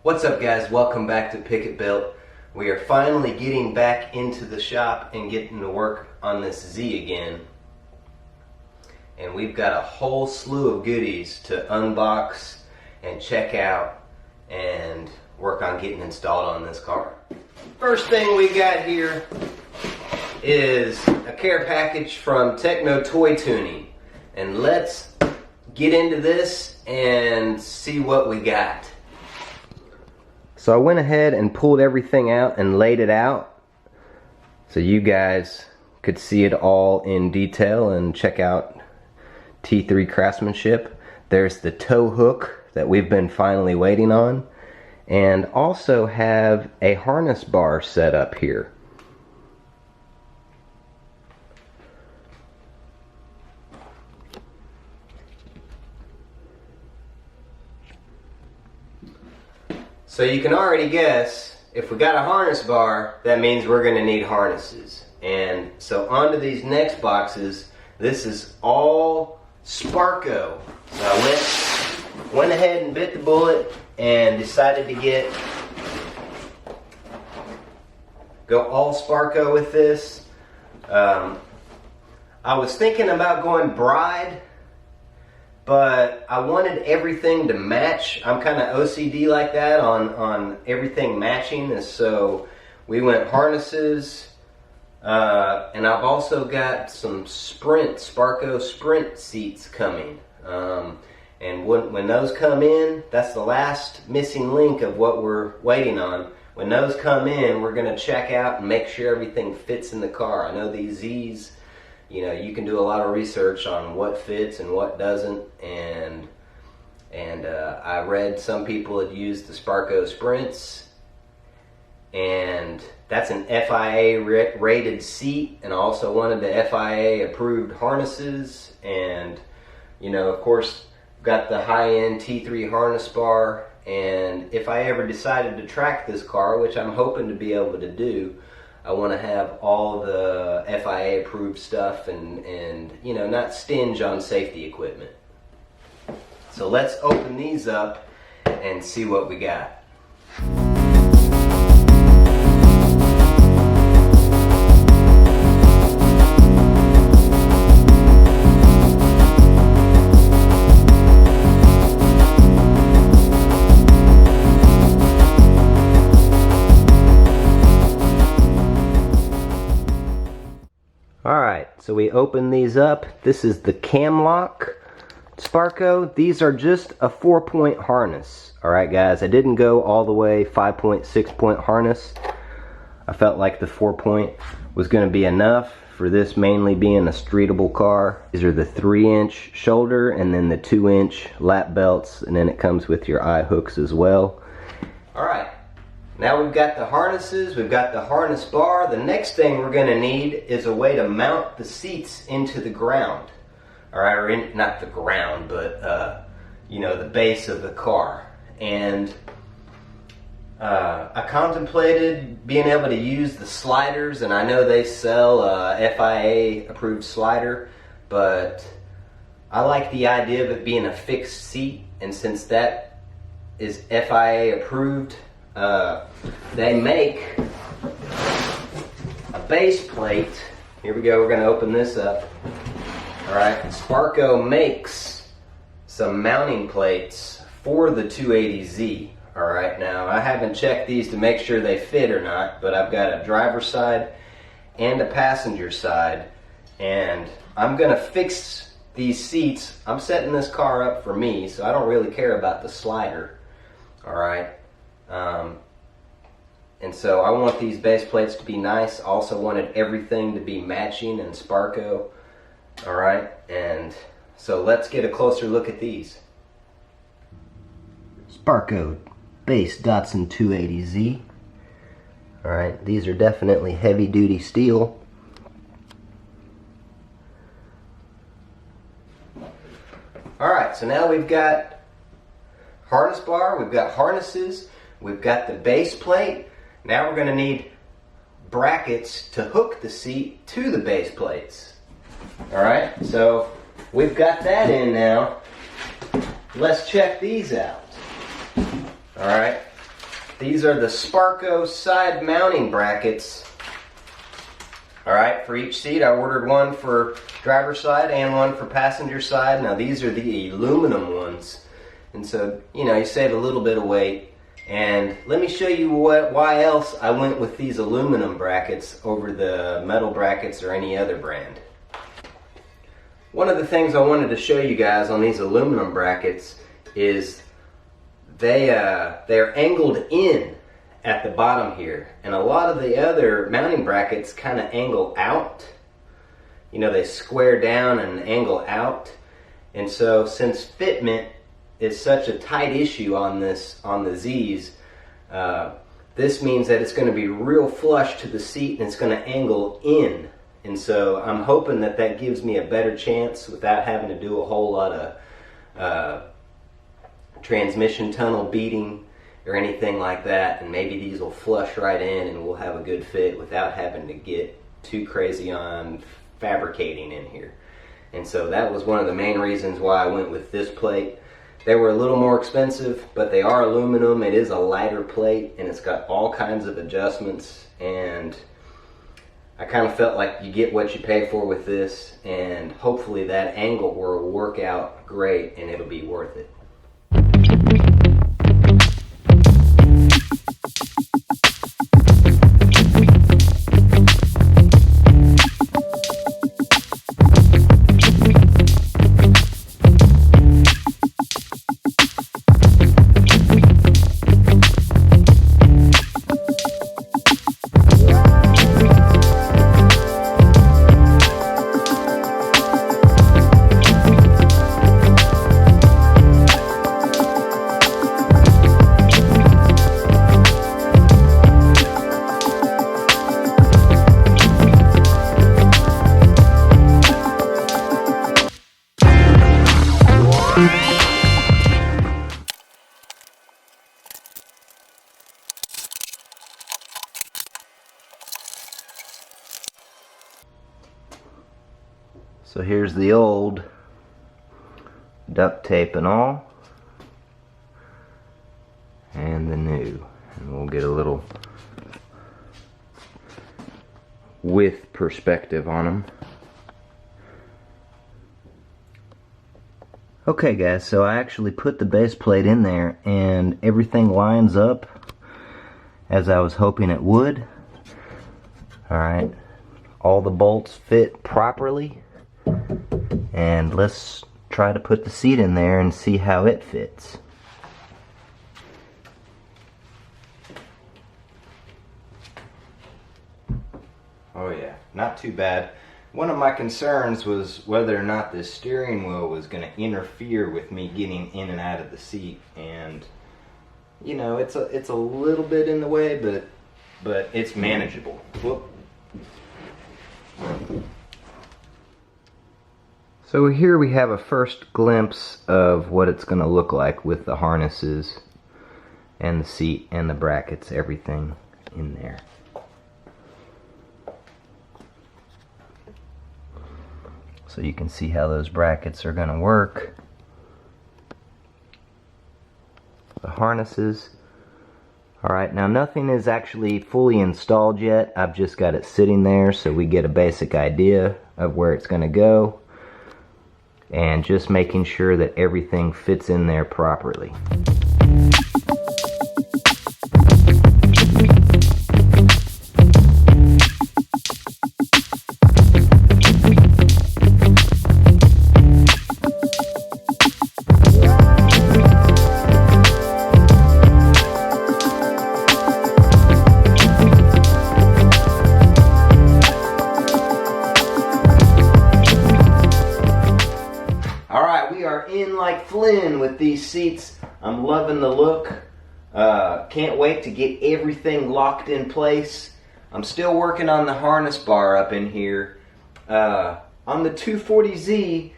What's up, guys? Welcome back to Pick It Built. We are finally getting back into the shop and getting to work on this Z again. And we've got a whole slew of goodies to unbox and check out and work on getting installed on this car. First thing we got here is a care package from Techno Toy Tuning. And let's get into this and see what we got. So I went ahead and pulled everything out and laid it out so you guys could see it all in detail and check out T3 craftsmanship. There's the tow hook that we've been finally waiting on, and also have a harness bar set up here. So you can already guess, if we got a harness bar, that means we're going to need harnesses. And so onto these next boxes. This is all Sparco. So I went ahead and bit the bullet and decided to go all Sparco with this. I was thinking about going Bride, but I wanted everything to match. I'm kind of OCD like that on everything matching, and so we went harnesses. And I've also got some Sparco Sprint Seats coming. And when those come in, that's the last missing link of what we're waiting on. When those come in, we're going to check out and make sure everything fits in the car. I know these Z's, you know, you can do a lot of research on what fits and what doesn't, and I read some people had used the Sparco Sprints, and that's an FIA rated seat, and I also wanted the FIA approved harnesses, and you know, of course, got the high-end T3 harness bar. And if I ever decided to track this car, which I'm hoping to be able to do, I want to have all the FIA approved stuff and you know, not stinge on safety equipment. So let's open these up and see what we got. Alright, so we open these up. This is the cam lock Sparco. These are just a 4-point harness. Alright guys, I didn't go all the way 5.6 point harness. I felt like the 4-point was going to be enough for this, mainly being a streetable car. These are the 3-inch shoulder and then the 2-inch lap belts, and then it comes with your eye hooks as well. Alright. Now we've got the harnesses, we've got the harness bar. The next thing we're going to need is a way to mount the seats into the ground. Alright, or not the ground, but you know, the base of the car. And I contemplated being able to use the sliders, and I know they sell a FIA approved slider, but I like the idea of it being a fixed seat, and since that is FIA approved, they make a base plate. Here we go, we're going to open this up. Alright, Sparco makes some mounting plates for the 280Z. Alright, now I haven't checked these to make sure they fit or not, but I've got a driver's side and a passenger side, and I'm going to fix these seats. I'm setting this car up for me, so I don't really care about the slider. Alright. And so I want these base plates to be nice. Also wanted everything to be matching and Sparco. Alright, and so let's get a closer look at these. Sparco base Datsun 280Z. Alright, these are definitely heavy duty steel. Alright, so now we've got harness bar, we've got harnesses, we've got the base plate. Now we're going to need brackets to hook the seat to the base plates. Alright, so we've got that in now. Let's check these out. Alright, These are the Sparco side mounting brackets. Alright, for each seat I ordered one for driver's side and one for passenger side. Now these are the aluminum ones. And so, you know, you save a little bit of weight. And let me show you why else I went with these aluminum brackets over the metal brackets or any other brand. One of the things I wanted to show you guys on these aluminum brackets is they're angled in at the bottom here, and a lot of the other mounting brackets kind of angle out. You know, they square down and angle out. And so since fitment is such a tight issue on the Z's, this means that it's going to be real flush to the seat and it's going to angle in. And so I'm hoping that that gives me a better chance without having to do a whole lot of transmission tunnel beating or anything like that, and maybe these will flush right in and we'll have a good fit without having to get too crazy on fabricating in here. And so that was one of the main reasons why I went with this plate. They were a little more expensive, but they are aluminum. It is a lighter plate and it's got all kinds of adjustments, and I kind of felt like you get what you pay for with this, and hopefully that angle will work out great and it'll be worth it. So here's the old duct tape and all, and the new, and we'll get a little width perspective on them. Okay guys, so I actually put the base plate in there and everything lines up as I was hoping it would. Alright, all the bolts fit properly. And let's try to put the seat in there and see how it fits. Oh yeah, not too bad. One of my concerns was whether or not this steering wheel was going to interfere with me getting in and out of the seat, and you know, it's a little bit in the way, but it's manageable. Whoop. So here we have a first glimpse of what it's going to look like with the harnesses and the seat and the brackets, everything in there. So you can see how those brackets are going to work. The harnesses. Alright, now nothing is actually fully installed yet. I've just got it sitting there so we get a basic idea of where it's going to go. And just making sure that everything fits in there properly. With these seats, I'm loving the look. Can't wait to get everything locked in place. I'm still working on the harness bar up in here. On the 240Z,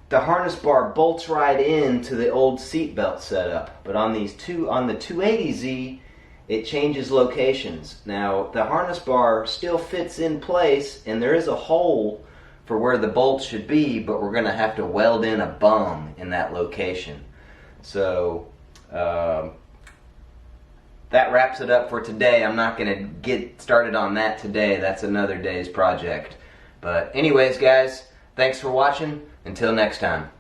the harness bar bolts right into the old seat belt setup, but on the 280Z, it changes locations. Now the harness bar still fits in place, and there is a hole for where the bolts should be, but we're going to have to weld in a bung in that location. So that wraps it up for today. I'm not going to get started on that today. That's another day's project. But anyways, guys, thanks for watching. Until next time.